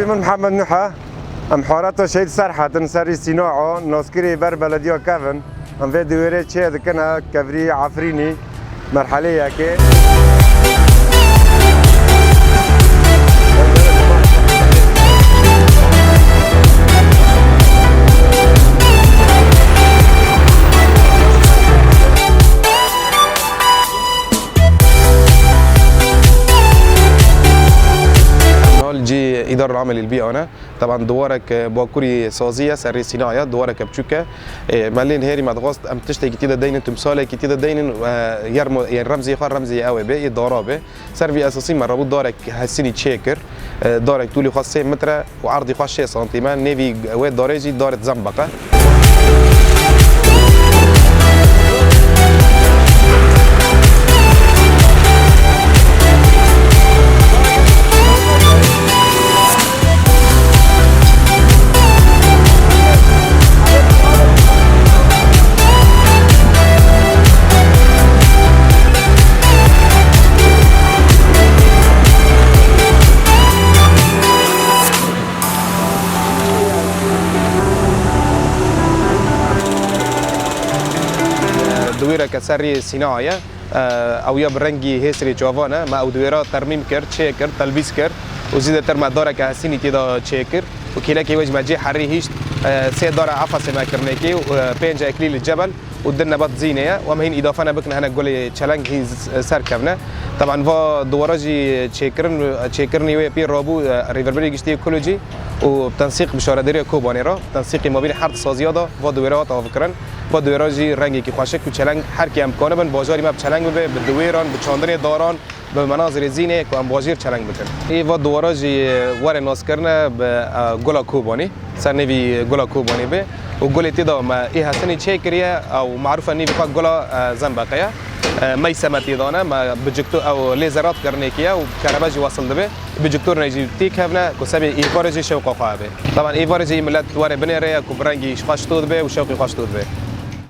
من محمد نوحة ام حارات شهید سرحتن سری سیناعو ناسکری بر بلدیا کفن ام في دویره چه دکنه کبری عفرینی مرحله یکی جي إدارة العمل البيئة أنا طبعا دوارك باكوري صازية سري صناعية دوارك بتشوكة مالين هيري ما تغوصت أم تشتي كتير دينن تمثال كتير دينن يرمو يعني رمزي خار رمزي قوي بي ضرابة سرفي أساسي مربوط دارك هسيني تشيكر دارك طولي خاصة متر وعرضي خاصة سنتيمتر نيفي ويد دارجي دارت زنبقة دويرة كسري صناعية أو يا برنجي هيسري جوافانا ما أو دويرة ترميم كر تشيكر تلبيس كر وزيد ترمى دارة كهسيني تدا تشيكر وكلا كي وجه مجي حري هيشت سي دارة عفص ما كرنيكي وبينج إكليل الجبل ودنا بط زينية ومهين إضافة بكنا هنا قولي تشالنج هي سركبنا طبعا فا دوراجي تشيكرني ويا بير رابو ريفربري جشتي كولوجي وبتنسيق بشارة كوبانيرا تنسيقي ما بين حرط سازيادا و دويرات فكرن با دویراجی رنگی که خوشک و چلنگ هر کی امکانه بن بازاری ما بچلنگ به دویران به چاندنی داران به مناظر زینه که ام بازیر چلنگ بتن ای و دوراجی ور ناس کرنه به گلا کوبانی سر نوی گلا کوبانی به و گل تیدا ما ای حسنی چه کریه او معروفه نوی فقط گلا زنبقیه ما سمتی دانه ما بجکتو او لیزرات کرنه کیه و کهرباجی واصل به بجکتور نجی تیک هفنه کسب ایوارجی شوق قابه طبعا ایوارجی ملت ور بنره کو برنگی خوش تود به و شوقی خوش تود به